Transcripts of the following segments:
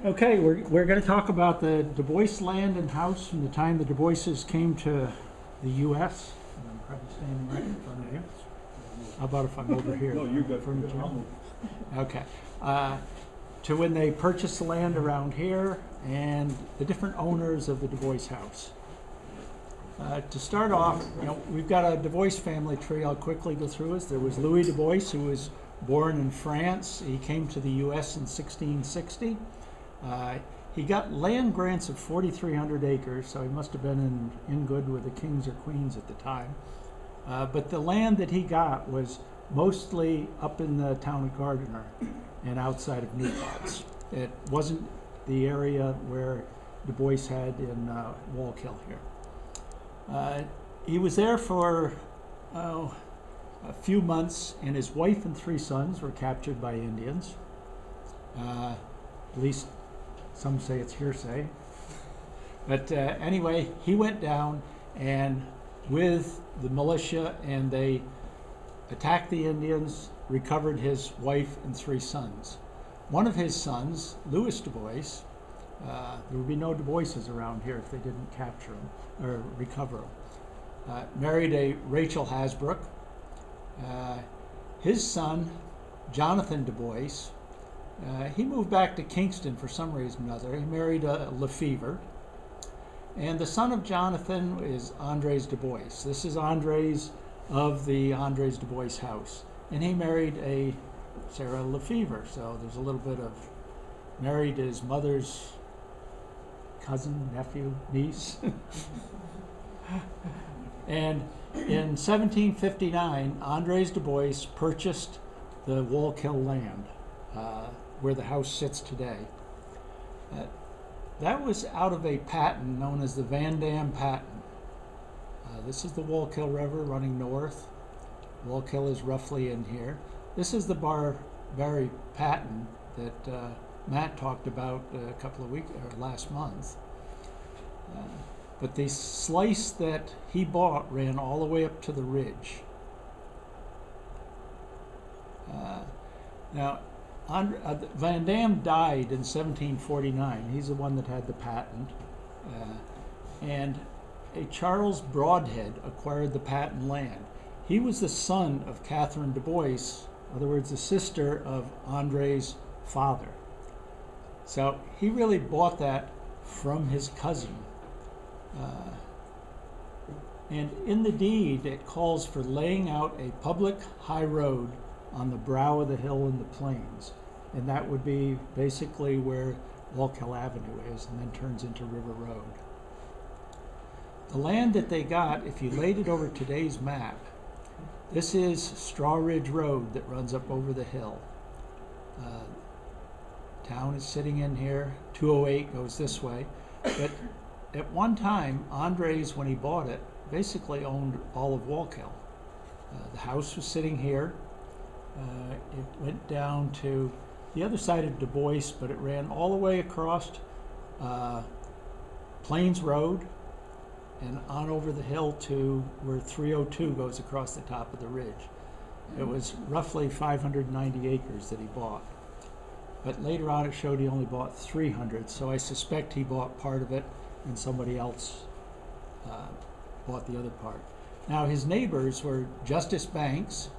Okay, we're going to talk about the DuBois land and house from the time the DuBoises came to the U.S. And I'm probably standing right in front of you. How about if I'm over here? No, you're good. Furniture? I'll move. Okay. To when they purchased the land around here and the different owners of the DuBois house. To start off, we've got a DuBois family tree. I'll quickly go through it. There was Louis DuBois, who was born in France. He came to the U.S. in 1660. He got land grants of 4,300 acres, so he must have been in good with the kings or queens at the time. But the land that he got was mostly up in the town of Gardiner and outside of New Paltz. It wasn't the area where DuBois had in Wallkill here. He was there for a few months, and his wife and 3 sons were captured by Indians. At least some say it's hearsay. But anyway, he went down and with the militia, and they attacked the Indians, recovered his wife and 3 sons. One of his sons, Louis DuBois, there would be no DuBoises around here if they didn't capture him or recover him, married a Rachel Hasbrook. His son, Jonathan DuBois, he moved back to Kingston for some reason or another. He married a Lefevre. And the son of Jonathan is Andries DuBois. This is Andries of the Andries DuBois house. And he married a Sarah Lefevre. So there's a little bit of married his mother's cousin, nephew, niece. And in 1759, Andries DuBois purchased the Wallkill land, where the house sits today. That was out of a patent known as the Van Dam patent. This is the Wallkill River running north. Wallkill is roughly in here. This is the Barberry patent that Matt talked about a couple of weeks or last month. But the slice that he bought ran all the way up to the ridge. Now, Van Dam died in 1749. He's the one that had the patent. And a Charles Broadhead acquired the patent land. He was the son of Catherine DuBois, in other words, the sister of Andres' father. So he really bought that from his cousin. And in the deed, it calls for laying out a public high road on the brow of the hill in the plains. And that would be basically where Wallkill Avenue is, and then turns into River Road. The land that they got, if you laid it over today's map, this is Straw Ridge Road that runs up over the hill. Town is sitting in here. 208 goes this way. But at one time, Andres, when he bought it, basically owned all of Wallkill. The house was sitting here. It went down to the other side of DuBois, but it ran all the way across Plains Road and on over the hill to where 302 goes across the top of the ridge. It was roughly 590 acres that he bought. But later on it showed he only bought 300, so I suspect he bought part of it and somebody else bought the other part. Now his neighbors were Justice Banks.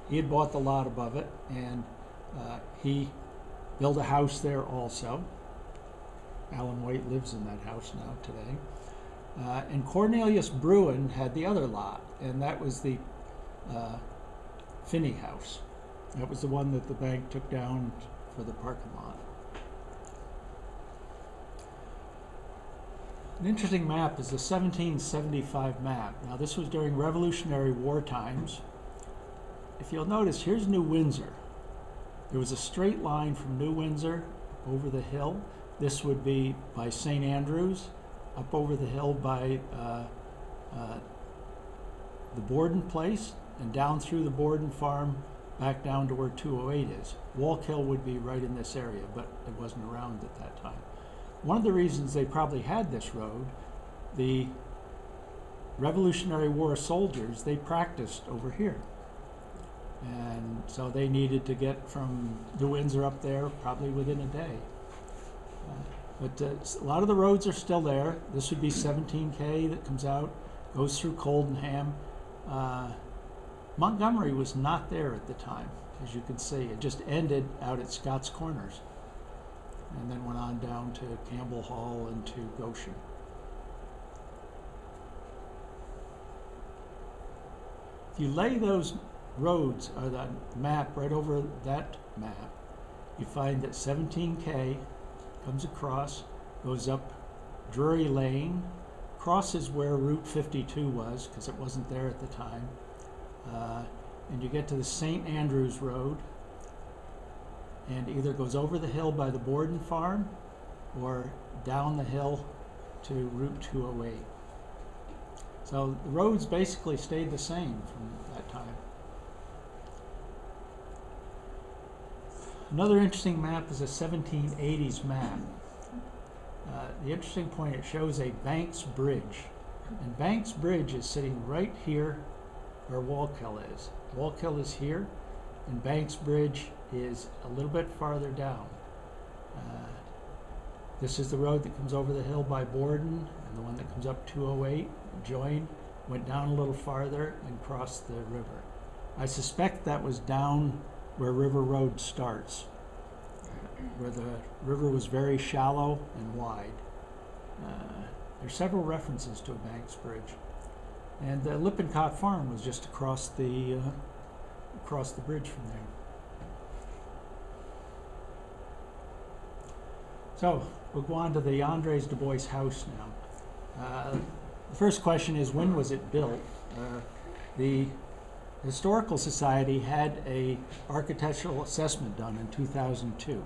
He had bought the lot above it, and he built a house there also. Alan White lives in that house now today. And Cornelius Bruin had the other lot, and that was the Finney house. That was the one that the bank took down for the parking lot. An interesting map is the 1775 map. Now this was during Revolutionary War times. If you'll notice, here's New Windsor. There was a straight line from New Windsor over the hill. This would be by St. Andrews, up over the hill by the Borden place, and down through the Borden farm, back down to where 208 is. Wallkill would be right in this area, but it wasn't around at that time. One of the reasons they probably had this road, the Revolutionary War soldiers, they practiced over here. And so they needed to get from New Windsor up there probably within a day. But a lot of the roads are still there. This would be 17K that comes out, goes through Coldenham. Montgomery was not there at the time, as you can see. It just ended out at Scott's Corners and then went on down to Campbell Hall and to Goshen. If you lay those roads or the map right over that map, you find that 17K comes across, goes up Drury Lane, crosses where Route 52 was because it wasn't there at the time, and you get to the St. Andrews Road and either goes over the hill by the Borden Farm or down the hill to Route 208. So the roads basically stayed the same from that time. Another interesting map is a 1780s map. The interesting point, it shows a Banks Bridge. And Banks Bridge is sitting right here where Wallkill is. Wallkill is here, and Banks Bridge is a little bit farther down. This is the road that comes over the hill by Borden, and the one that comes up 208, joined, went down a little farther, and crossed the river. I suspect that was down where River Road starts, where the river was very shallow and wide. There's several references to a Banks Bridge. And the Lippincott Farm was just across the bridge from there. So we'll go on to the Andries DuBois house now. The first question is, when was it built? The Historical Society had a architectural assessment done in 2002.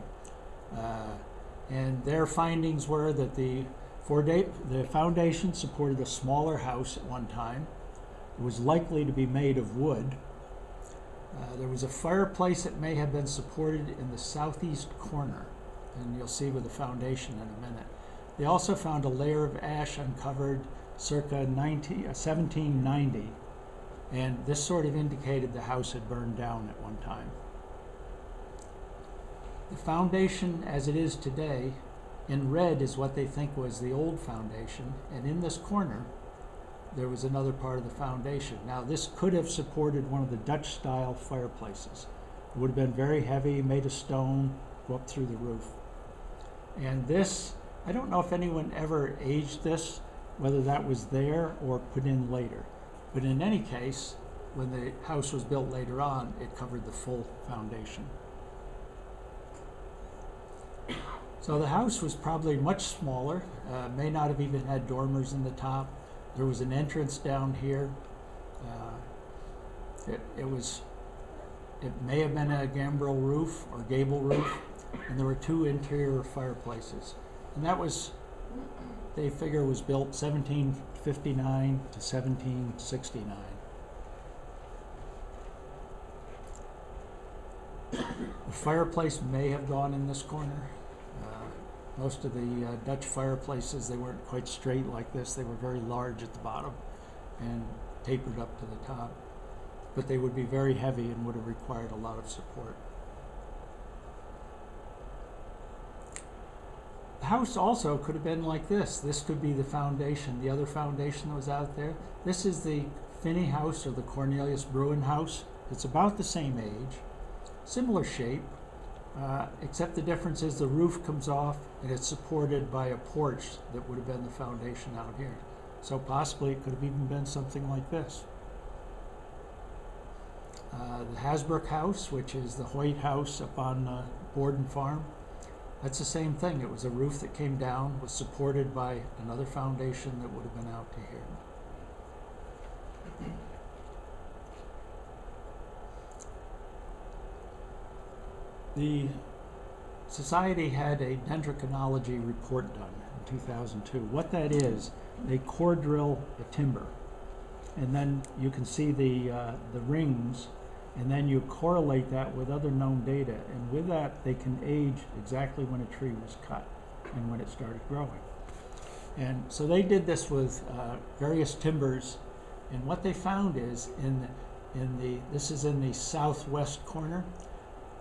And their findings were that the foundation supported a smaller house at one time. It was likely to be made of wood. There was a fireplace that may have been supported in the southeast corner, and you'll see with the foundation in a minute. They also found a layer of ash uncovered circa 1790, and this sort of indicated the house had burned down at one time. The foundation as it is today, in red, is what they think was the old foundation, and in this corner there was another part of the foundation. Now this could have supported one of the Dutch style fireplaces. It would have been very heavy, made of stone, go up through the roof. And this, I don't know if anyone ever aged this, whether that was there or put in later. But in any case, when the house was built later on, it covered the full foundation. So the house was probably much smaller, may not have even had dormers in the top. There was an entrance down here. It may have been a gambrel roof or gable roof, and there were two interior fireplaces. And that was, they figure, was built 1759 to 1769. The fireplace may have gone in this corner. Most of the Dutch fireplaces, they weren't quite straight like this. They were very large at the bottom and tapered up to the top. But they would be very heavy and would have required a lot of support. The house also could have been like this. This could be the foundation, the other foundation that was out there. This is the Finney house, or the Cornelius Bruin house. It's about the same age, similar shape. Except the difference is the roof comes off and it's supported by a porch that would have been the foundation out here. So possibly it could have even been something like this. The Hasbrook house, which is the Hoyt house up on Borden Farm, that's the same thing. It was a roof that came down, was supported by another foundation that would have been out to here. The Society had a dendrochronology report done in 2002. What that is, they core drill the timber, and then you can see the rings, and then you correlate that with other known data, and with that they can age exactly when a tree was cut and when it started growing. And so they did this with various timbers, and what they found is this is in the southwest corner.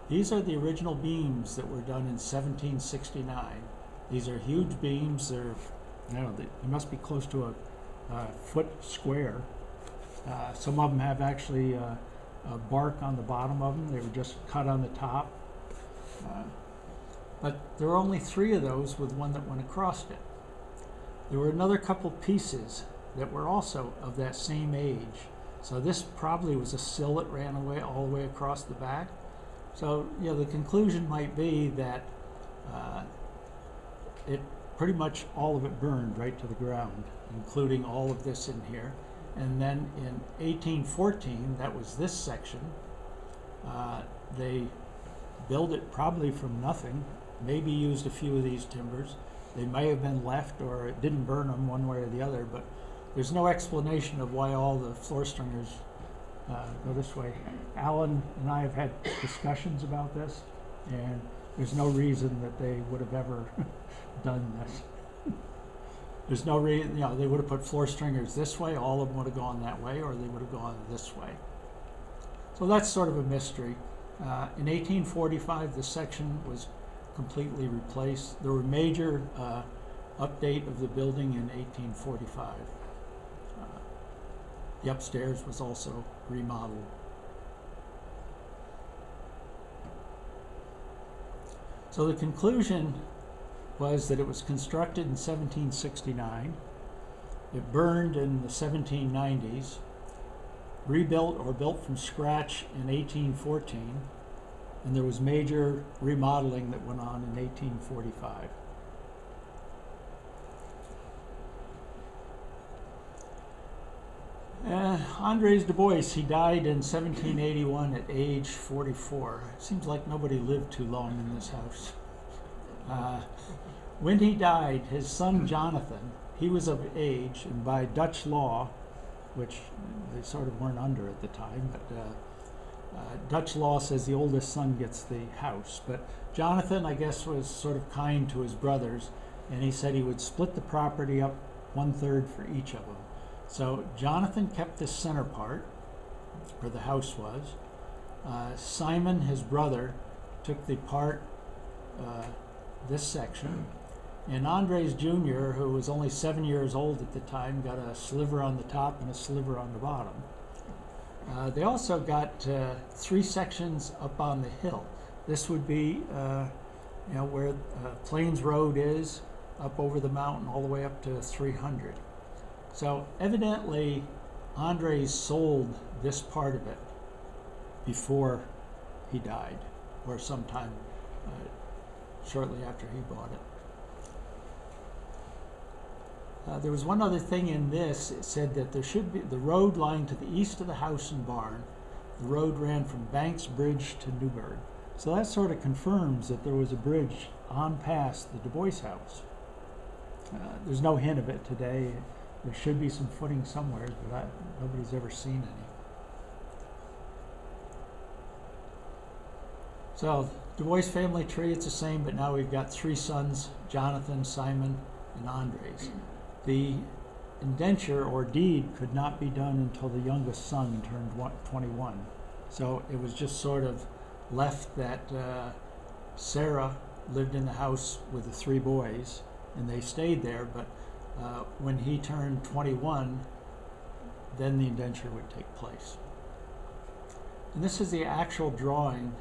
These are the original beams that were done in 1769. These are huge beams. They're, they must be close to a foot square. Some of them have actually a bark on the bottom of them. They were just cut on the top. But there were only 3 of those with one that went across it. There were another couple pieces that were also of that same age. So this probably was a sill that ran away all the way across the back. So, the conclusion might be that it pretty much all of it burned right to the ground, including all of this in here. And then in 1814, that was this section, they built it probably from nothing, maybe used a few of these timbers. They may have been left, or it didn't burn them one way or the other, but there's no explanation of why all the floor stringers go this way. Alan and I have had discussions about this, and there's no reason that they would have ever done this. There's no reason, they would have put floor stringers this way, all of them would have gone that way, or they would have gone this way. So that's sort of a mystery. In 1845, the section was completely replaced. There were major update of the building in 1845. The upstairs was also remodeled. So the conclusion was that it was constructed in 1769. It burned in the 1790s, rebuilt or built from scratch in 1814, and there was major remodeling that went on in 1845. Andries DuBois, he died in 1781 at age 44. It seems like nobody lived too long in this house. When he died, his son Jonathan, he was of age, and by Dutch law, which they sort of weren't under at the time, but Dutch law says the oldest son gets the house. But Jonathan, I guess, was sort of kind to his brothers, and he said he would split the property up 1/3 for each of them. So Jonathan kept the center part, where the house was. Simon, his brother, took the part, this section. And Andries Jr., who was only 7 years old at the time, got a sliver on the top and a sliver on the bottom. They also got 3 sections up on the hill. This would be where Plains Road is, up over the mountain all the way up to 300. So evidently Andries sold this part of it before he died, or sometime shortly after he bought it. There was one other thing in this. It said that there should be the road lying to the east of the house and barn. The road ran from Banks Bridge to Newburgh. So that sort of confirms that there was a bridge on past the DuBois house. There's no hint of it today. There should be some footing somewhere, but nobody's ever seen any. So DuBois family tree, it's the same, but now we've got 3 sons, Jonathan, Simon, and Andries. The indenture or deed could not be done until the youngest son turned 21. So it was just sort of left that Sarah lived in the house with the 3 boys, and they stayed there, but when he turned 21, then the indenture would take place. And this is the actual drawing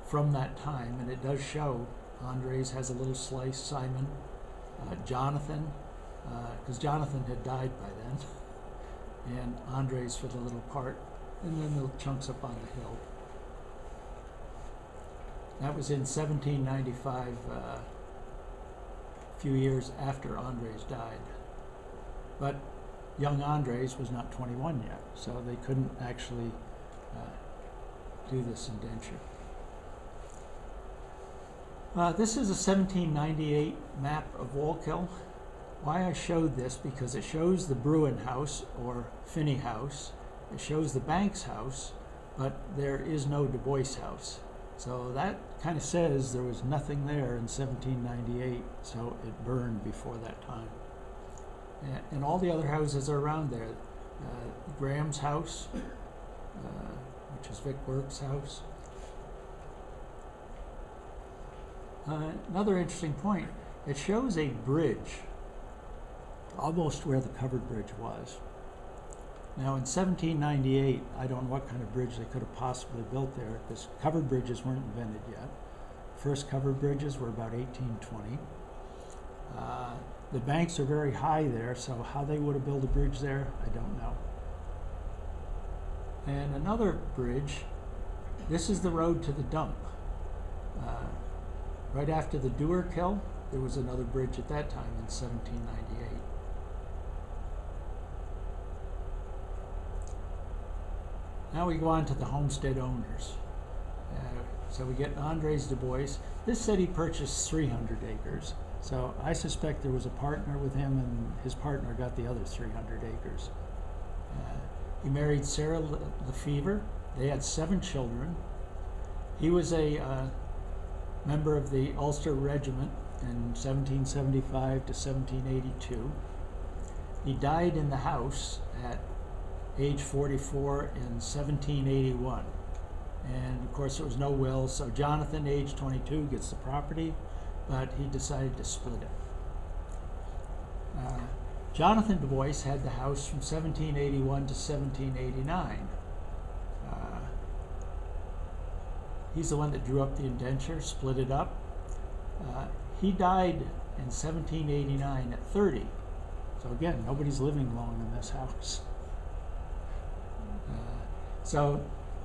from that time, and it does show Andries has a little slice, Simon, Jonathan, because Jonathan had died by then, and Andries for the little part, and then the chunks up on the hill. That was in 1795, a few years after Andries died. But young Andries was not 21 yet, so they couldn't actually do this indenture. This is a 1798 map of Wallkill. Why I showed this, because it shows the Bruin house, or Finney house. It shows the Banks house, but there is no DuBois house. So that kind of says there was nothing there in 1798, so it burned before that time. And all the other houses are around there. Graham's house, which is Vic Burke's house. Another interesting point, it shows a bridge almost where the covered bridge was. Now in 1798, I don't know what kind of bridge they could have possibly built there, because covered bridges weren't invented yet. First covered bridges were about 1820. The banks are very high there, so how they would have built a bridge there, I don't know. And another bridge, this is the road to the dump. Right after the Dewar Kill, there was another bridge at that time in 1798. Now we go on to the homestead owners. So we get Andries DuBois. This said he purchased 300 acres. So I suspect there was a partner with him, and his partner got the other 300 acres. He married Sarah Lefevre. They had 7 children. He was a member of the Ulster Regiment in 1775 to 1782. He died in the house at age 44 in 1781. And of course there was no will, so Jonathan, age 22, gets the property, but he decided to split it. Jonathan DuBois had the house from 1781 to 1789. He's the one that drew up the indenture, split it up. He died in 1789 at 30. So again, nobody's living long in this house. So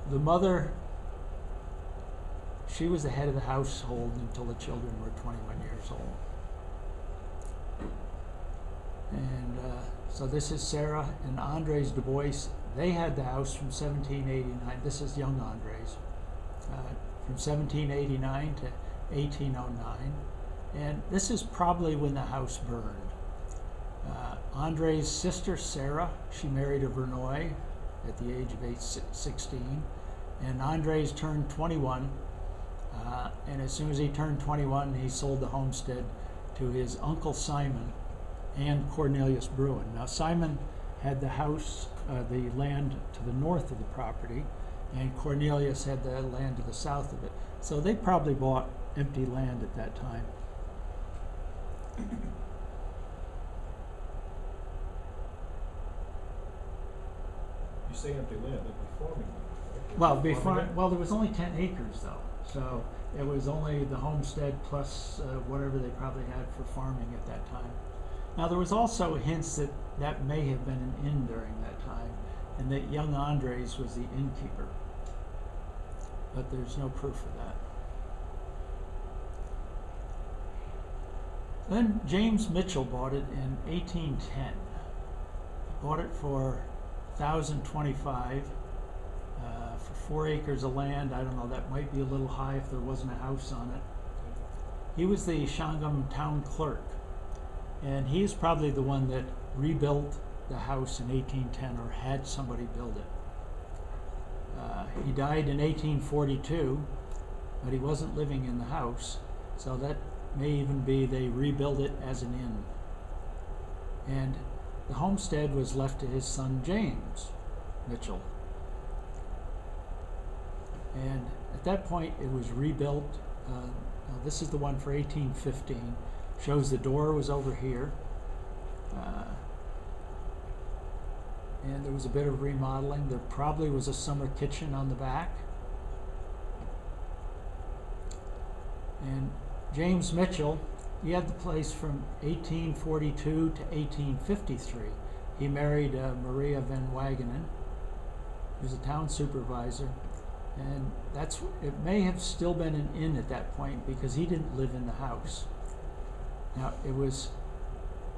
the mother, she was the head of the household until the children were 21 years old. And so this is Sarah and Andries DuBois. They had the house from 1789. This is young Andries. From 1789 to 1809. And this is probably when the house burned. Andries' sister Sarah, she married a Verneuil at the age of 16. And Andries turned 21. And as soon as he turned 21, he sold the homestead to his uncle Simon and Cornelius Bruin. Now Simon had the house, the land to the north of the property, and Cornelius had the land to the south of it. So they probably bought empty land at that time. You say empty land, it'd be farming land, right? Well, there was only 10 acres though, so it was only the homestead plus whatever they probably had for farming at that time. Now there was also hints that that may have been an inn during that time, and that young Andries was the innkeeper, but there's no proof of that. Then James Mitchell bought it in 1810. He bought it for $1,025 for 4 acres of land. I don't know, that might be a little high if there wasn't a house on it. He was the Shangam town clerk, and he is probably the one that rebuilt the house in 1810, or had somebody build it. He died in 1842, but he wasn't living in the house, so that may even be they rebuilt it as an inn. And the homestead was left to his son James Mitchell. And at that point it was rebuilt. This is the one for 1815. Shows the door was over here. And there was a bit of remodeling. There probably was a summer kitchen on the back. And James Mitchell, he had the place from 1842 to 1853. He married Maria van Wagenen, who was a town supervisor. And it may have still been an inn at that point because he didn't live in the house. Now, it was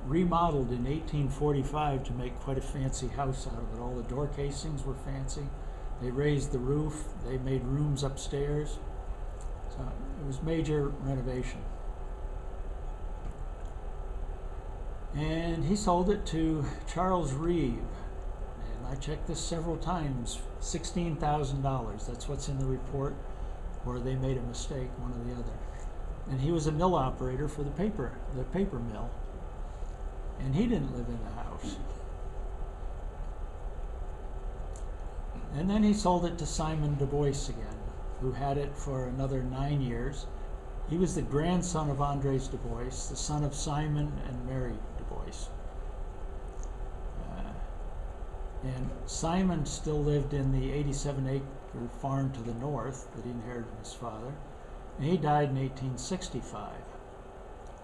remodeled in 1845 to make quite a fancy house out of it. All the door casings were fancy. They raised the roof. They made rooms upstairs. So it was major renovation. And he sold it to Charles Reeve. And I checked this several times. $16,000. That's what's in the report. Or they made a mistake, one or the other. And he was a mill operator for the paper mill. And he didn't live in the house. And then he sold it to Simon DuBois again, who had it for another 9 years. He was the grandson of Andries DuBois, the son of Simon and Mary DuBois. And Simon still lived in the 87-acre farm to the north that he inherited from his father, and he died in 1865.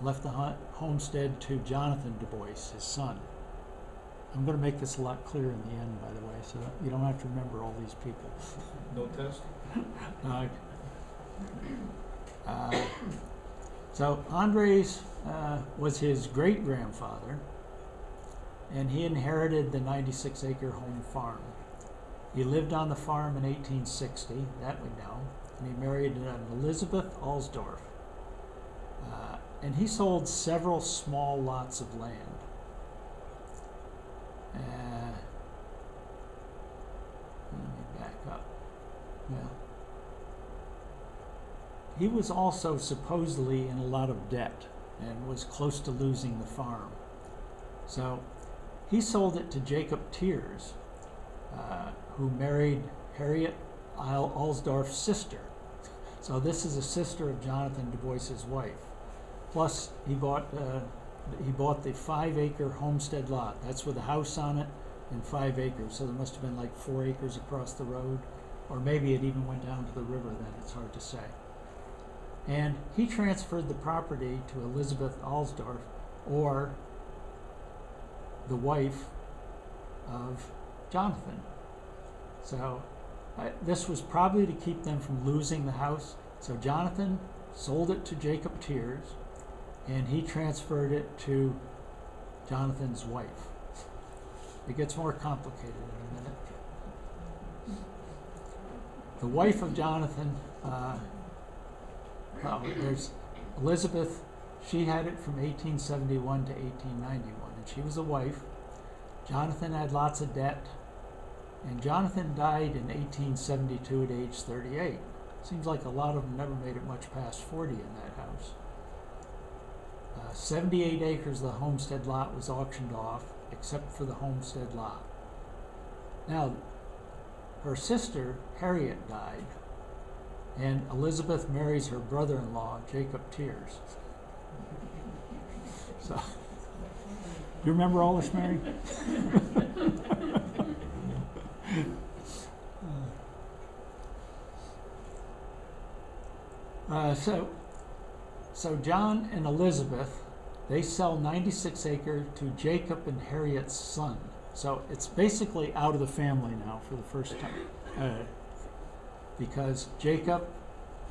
Left the homestead to Jonathan DuBois, his son. I'm going to make this a lot clearer in the end, by the way, so you don't have to remember all these people. No test? So Andries was his great-grandfather, and he inherited the 96-acre home farm. He lived on the farm in 1860, that we know, and he married Elizabeth Alsdorf. And he sold several small lots of land. Let me back up. Well, he was also supposedly in a lot of debt and was close to losing the farm. So he sold it to Jacob Tiers, who married Harriet Alsdorf's sister. So this is a sister of Jonathan DuBois's wife. Plus, he bought the 5-acre homestead lot. That's with a house on it and 5 acres. So there must have been like 4 acres across the road, or maybe it even went down to the river then, it's hard to say. And he transferred the property to Elizabeth Alsdorf, or the wife of Jonathan. So this was probably to keep them from losing the house. So Jonathan sold it to Jacob Tiers, and he transferred it to Jonathan's wife. It gets more complicated in a minute. The wife of Jonathan, there's Elizabeth. She had it from 1871 to 1891, and she was a wife. Jonathan had lots of debt, and Jonathan died in 1872 at age 38. Seems like a lot of them never made it much past 40 in that house. 78 acres of the homestead lot was auctioned off, except for the homestead lot. Now, her sister, Harriet, died, and Elizabeth marries her brother-in-law, Jacob Tiers. So, do you remember all this, Mary? So John and Elizabeth, they sell 96 acres to Jacob and Harriet's son. So it's basically out of the family now for the first time, because Jacob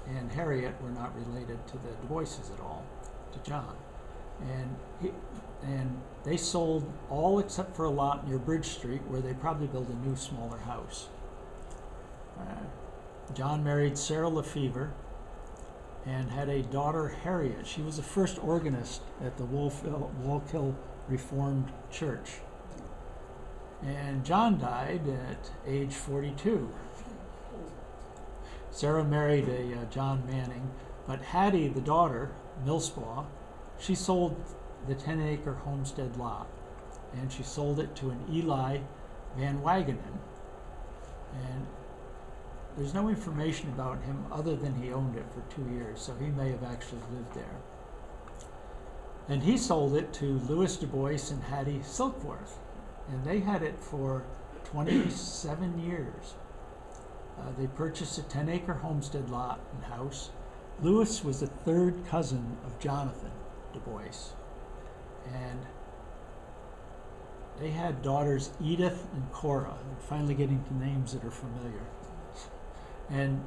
and Harriet were not related to the DuBoises at all, to John. And they sold all except for a lot near Bridge Street, where they probably built a new, smaller house. John married Sarah Lefevre and had a daughter, Harriet. She was the first organist at the Wallkill Reformed Church. And John died at age 42. Sarah married a John Manning, but Hattie, the daughter, Millspaw, she sold the 10-acre homestead lot, and she sold it to an Eli Van Wagenen. And there's no information about him other than he owned it for 2 years, so he may have actually lived there. And he sold it to Louis DuBois and Hattie Silkworth, and they had it for 27 years. They purchased a 10-acre homestead lot and house. Louis was the third cousin of Jonathan DuBois, and they had daughters Edith and Cora. I'm finally getting to names that are familiar. And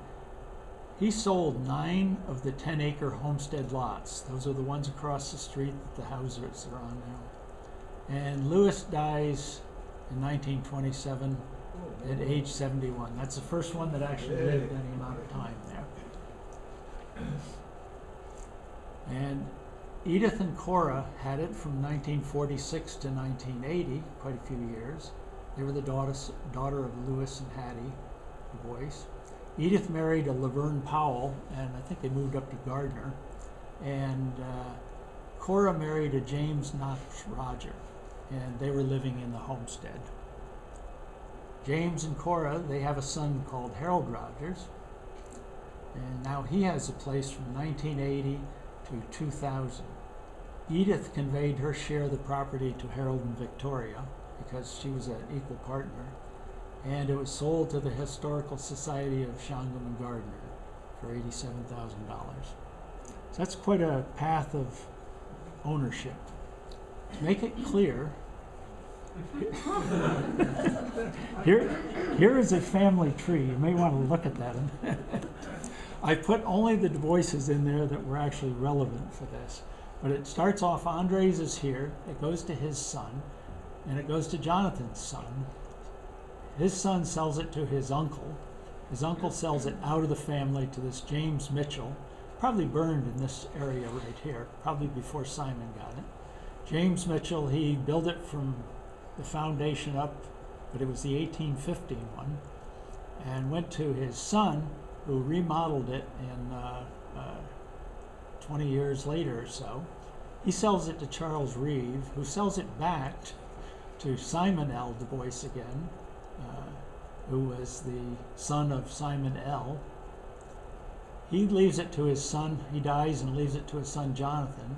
he sold 9 of the 10-acre homestead lots. Those are the ones across the street that the houses are on now. And Louis dies in 1927 at age 71. That's the first one that actually lived any amount of time there. And Edith and Cora had it from 1946 to 1980, quite a few years. They were the daughter of Louis and Hattie DuBois. Edith married a Laverne Powell, and I think they moved up to Gardner. And Cora married a James Knox Roger, and they were living in the homestead. James and Cora, they have a son called Harold Rogers. And now he has a place from 1980 to 2000. Edith conveyed her share of the property to Harold and Victoria because she was an equal partner, and it was sold to the Historical Society of Shangam and Gardner for $87,000. So that's quite a path of ownership. To make it clear, here is a family tree. You may want to look at that. I put only the DuBoises in there that were actually relevant for this. But it starts off, Andries is here, it goes to his son, and it goes to Jonathan's son. His son sells it to his uncle. His uncle sells it out of the family to this James Mitchell, probably burned in this area right here, probably before Simon got it. James Mitchell, he built it from the foundation up, but it was the 1850 one, and went to his son, who remodeled it in 20 years later or so. He sells it to Charles Reeve, who sells it back to Simon L. DuBois again, who was the son of Simon L. He leaves it to his son. He dies and leaves it to his son Jonathan.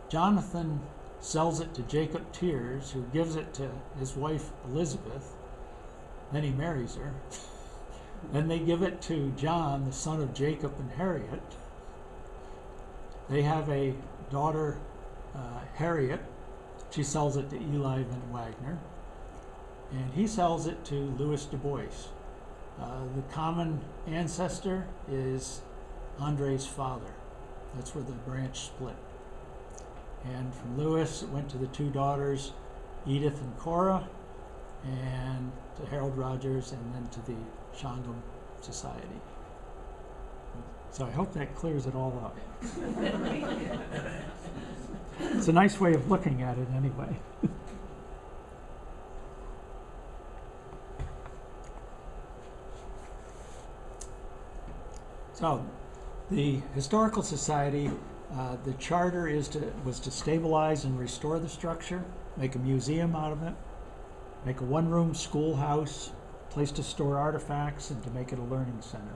Jonathan sells it to Jacob Tears, who gives it to his wife Elizabeth. Then he marries her. Then they give it to John, the son of Jacob and Harriet. They have a daughter, Harriet. She sells it to Eli Van Wagner. And he sells it to Louis DuBois. The common ancestor is Andres' father. That's where the branch split. And from Louis, it went to the two daughters, Edith and Cora, and to Harold Rogers, and then to the Shangam Society. So I hope that clears it all up. It's a nice way of looking at it anyway. So the Historical Society, the charter was to stabilize and restore the structure, make a museum out of it, make a one-room schoolhouse, place to store artifacts, and to make it a learning center.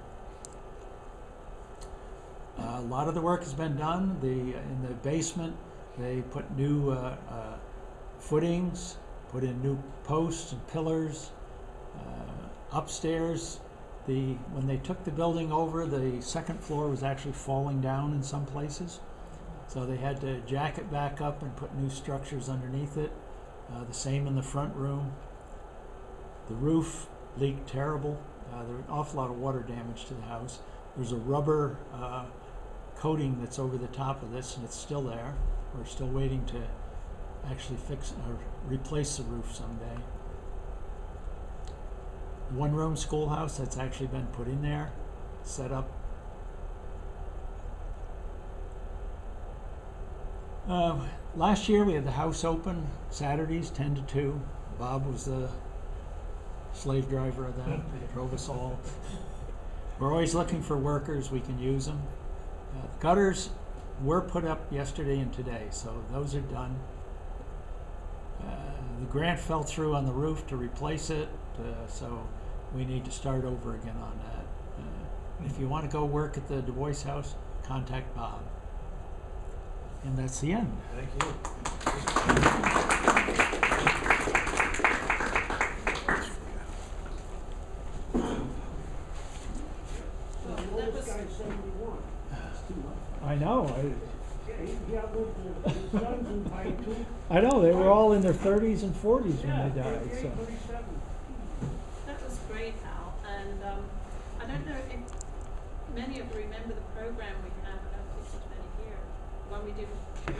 A lot of the work has been done. In the basement, they put new footings, put in new posts and pillars. Upstairs, when they took the building over, the second floor was actually falling down in some places. So they had to jack it back up and put new structures underneath it. The same in the front room. The roof leaked terrible. There was an awful lot of water damage to the house. There's a rubber coating that's over the top of this, and it's still there. We're still waiting to actually fix or replace the roof someday. One-room schoolhouse that's actually been put in there, set up. Last year we had the house open Saturdays 10 to 2. Bob was the slave driver of that. He drove us all. We're always looking for workers. We can use them. Gutters were put up yesterday and today, so those are done. The grant fell through on the roof to replace it, so we need to start over again on that. If you want to go work at the DuBois house, contact Bob. And that's the end. Thank you. I know. I know, they were all in their 30s and 40s when they died. So. That was great, Al. And I don't know if many of you remember the program we had, I don't think there's many here, when we did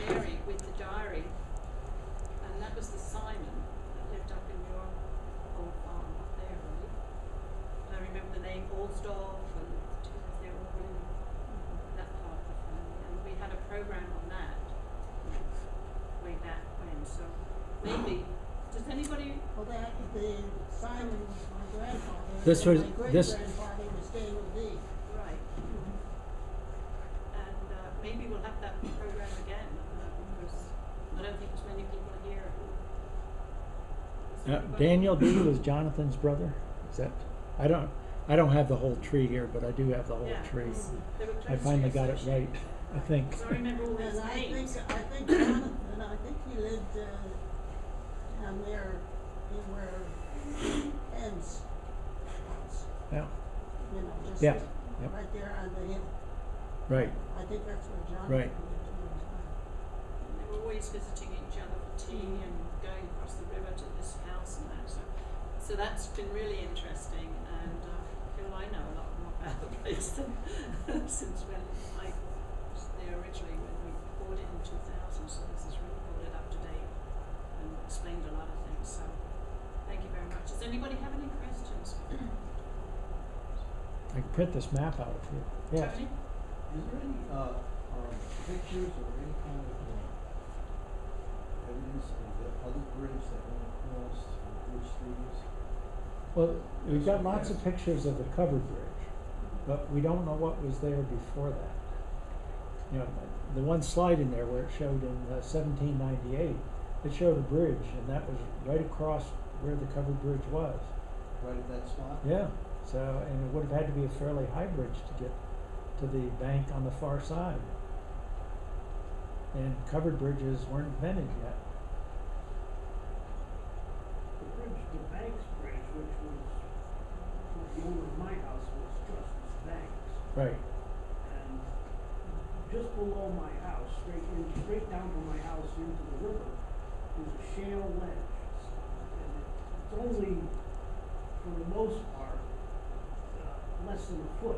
Mary with the diary. And that was the Simon that lived up in your old farm up there, right? I remember the name Alsdorf, and they were all really that part of the family. And we had a program on that way back when. So maybe, does anybody? Well, the Simon was my grandfather. This was my great-grandfather was Daniel D. Right. And maybe we'll have that program again, because I don't think there's many people here who. Daniel D. was Jonathan's brother. Is that? I don't. I don't have the whole tree here, but I do have the whole Yeah. tree. They were I closely finally got it right, associated. I think. Because I remember all these And names. I think Jonathan, I think he lived, down there in where Ed's house, Yeah, you know, just Yeah, yep. right there on the hill. right, I think that's where Jonathan Right. lived too as well. And they were always visiting each other for tea and going across the river to this house and that. So that's been really interesting, and I feel I know a lot more about the place than since when I was there originally when we bought it in 2000. So this has really brought it up to date and explained a lot of things. So thank you very much. Does anybody have any questions? I can print this map out if you, yes. Tony? Is there any, pictures or any kind of, evidence of the other bridge that went across Bridge Street? Well, we've got lots of pictures of the covered bridge, but we don't know what was there before that. You know, the one slide in there where it showed in 1798, it showed a bridge, and that was right across where the covered bridge was. Right at that spot? Yeah, so, and it would have had to be a fairly high bridge to get to the bank on the far side. And covered bridges weren't invented yet. The bridge, the Banks Bridge, which was, the owner of my house was Justice Banks. Right, And just below my house, straight down from my house into the river, is a shale ledge. And it's only, for the most part, less than a foot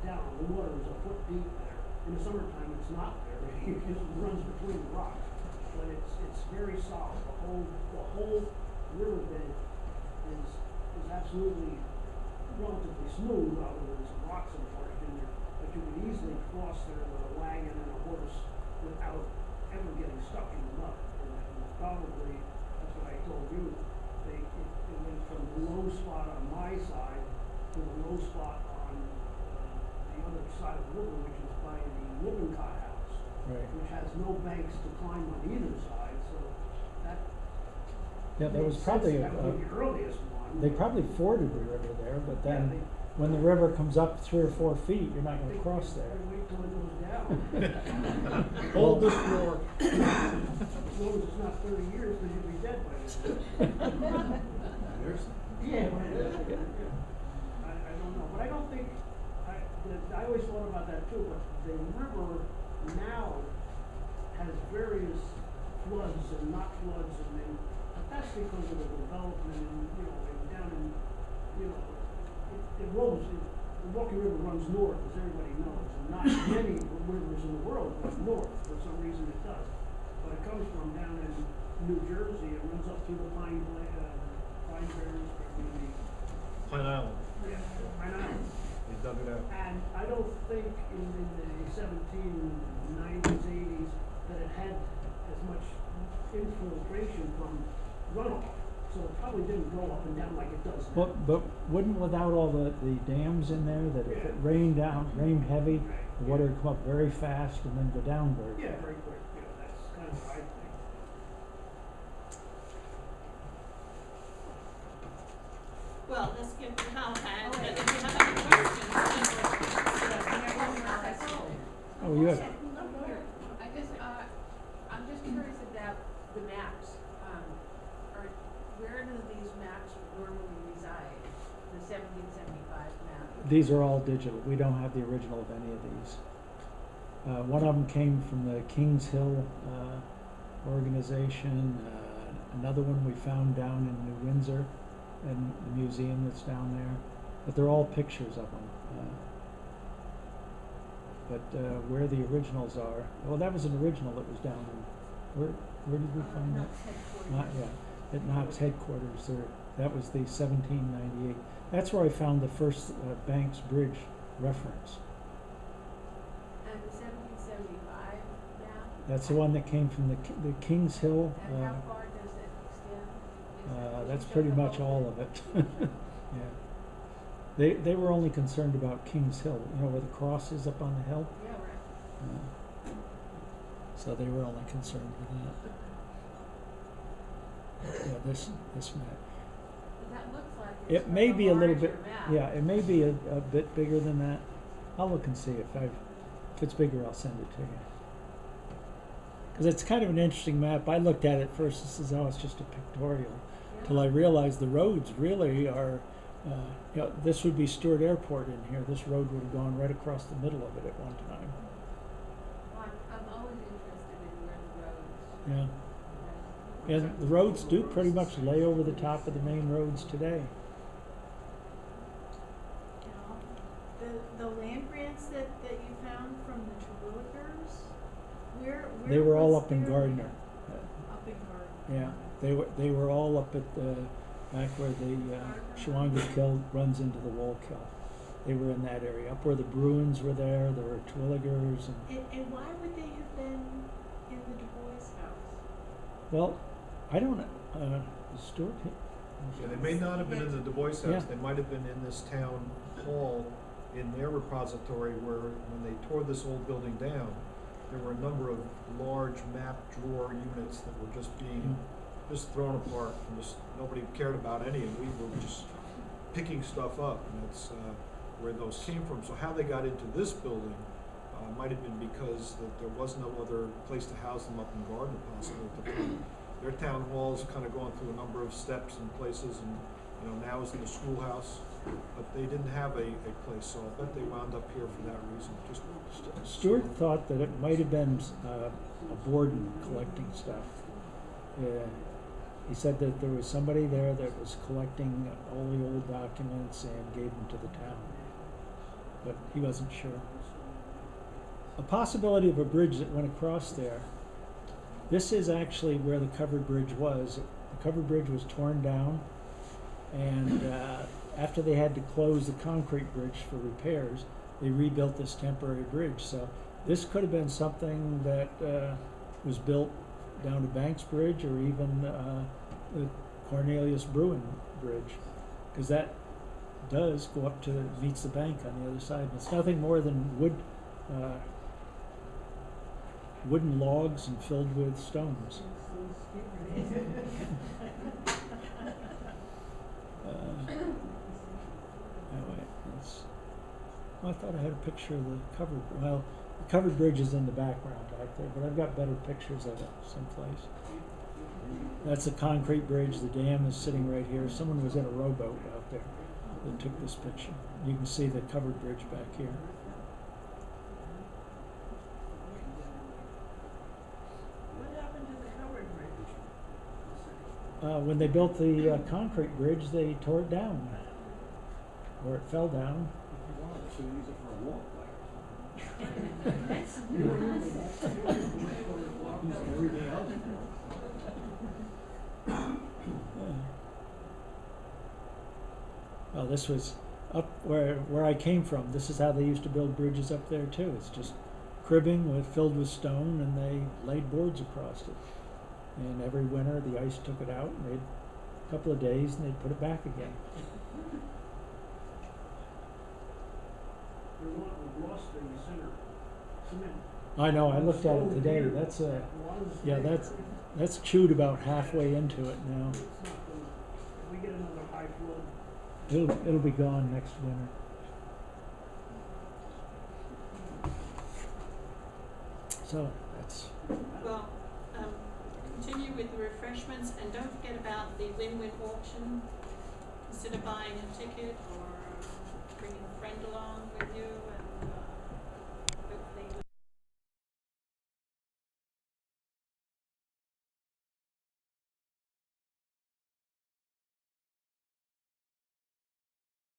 down. The water is a foot deep there. In the summertime, it's not there. It just runs between the rocks. But it's very solid. The whole riverbed is absolutely relatively smooth, although there's some rocks enforced in there. But you can easily cross there with a wagon and a horse without ever getting stuck in the mud. And probably, that's what I told you, it went from the low spot on my side to the low spot on the other side of the river, which is by the Lippincott house, right. which has no banks to climb on either side, so that Yeah, there was makes probably sense. That would be the earliest one. they probably forded the river there, but Yeah, then when the river comes up 3 or 4 feet, you're not gonna cross there. Wait till it goes down. Hold this floor. As long as it's not 30 years, then you'll be dead by then. There's, Yeah, I don't know, but I don't think, I always thought about that too, but the river now has various floods and not floods, and then, but that's because of the development and, and down in, it rolls, the Walking River runs north, as everybody knows, and not many rivers in the world run north, for some reason it does. But it comes from down in New Jersey, it runs up through the Pine Barrens, Pine Island, yeah, Pine Island. they dug it out. And I don't think in the 1790s, 80s, that it had as much infiltration from runoff. So it probably didn't go up and down like it does now. But wouldn't without all the dams in there, that if it rained heavy, the water would come up very fast and then go down very fast? Yeah, very quick, that's kind of what I think. Well, let's give Hal a hand, and if you have any questions, Oh, you have, I'm just curious about the maps. Where do these maps normally reside? The 1775 map? these are all digital. We don't have the original of any of these. One of them came from the Kings Hill organization. Another one we found down in New Windsor, in the museum that's down there. But they're all pictures of them. But where the originals are, well, that was an original that was down in, where did we find that? Not, yeah, at Knox headquarters there. That was the 1798. That's where I found the first Banks Bridge reference. And the 1775 map? That's the one that came from the Kings Hill. And how far does it extend? That's pretty much all of it. Yeah. They were only concerned about Kings Hill, where the cross is up on the hill. Yeah, right. So they were only concerned with that. Yeah, this map. That looks like It may Like be a little bit, larger map. yeah, it may be a bit bigger than that. I'll look and see if it's bigger, I'll send it to you. Cause it's kind of an interesting map. I looked at it first and says, oh, it's just a pictorial. Yeah. Till I realized the roads really are, this would be Stewart Airport in here. This road would have gone right across the middle of it at one time. Well, I'm always interested in where the roads. Yeah. And the roads do pretty much lay over the top of the main roads today. The land grants that you found from the Terwilligers, where They were all was up in their Gardner. land? Up in Gardner. Yeah, they were all up at the back where the Shawanga Kill runs into the Wallkill. They were in that area, up where the Bruins were there were Terwilligers and And why would they have been in the DuBois house? well, I don't know. Stuart. Yeah, they may not have been in the DuBois house, Yeah. they might have been in this town hall in their repository where, when they tore this old building down, there were a number of large map drawer units that were just being, just thrown apart, and just, nobody cared about any, and we were just picking stuff up, and that's, where those came from. So how they got into this building, might have been because that there was no other place to house them up in Gardner possible at the time. Their town hall's kind of gone through a number of steps and places, and, now is in the schoolhouse, but they didn't have a place, so I bet they wound up here for that reason, just. Stuart thought that it might have been a Borden collecting stuff. He said that there was somebody there that was collecting all the old documents and gave them to the town, but he wasn't sure. A possibility of a bridge that went across there. This is actually where the covered bridge was. The covered bridge was torn down, and after they had to close the concrete bridge for repairs, they rebuilt this temporary bridge. So this could have been something that was built down to Banks Bridge or even the Cornelius Bruin Bridge, because that does go up to, meets the bank on the other side. And it's nothing more than wooden logs and filled with stones. Anyway, I thought I had a picture of the covered. Well, the covered bridge is in the background back there, but I've got better pictures of it someplace. That's a concrete bridge. The dam is sitting right here. Someone was in a rowboat out there that took this picture. You can see the covered bridge back here. What happened to the covered bridge? When they built the concrete bridge, they tore it down, or it fell down. If you wanted to use it for a walkway or something. Use everything else for it. Well, this was up where I came from. This is how they used to build bridges up there too. It's just cribbing filled with stone, and they laid boards across it. And every winter, the ice took it out, and they'd a couple of days, and they'd put it back again. There's one in Gloucester in the center, cement. I know. I looked at it today. That's that's chewed about halfway into it now. It's not gonna, if we get another high flood, It'll be gone next winter. So that's. Well, continue with the refreshments, and don't forget about the win-win auction. Consider buying a ticket or bringing a friend along.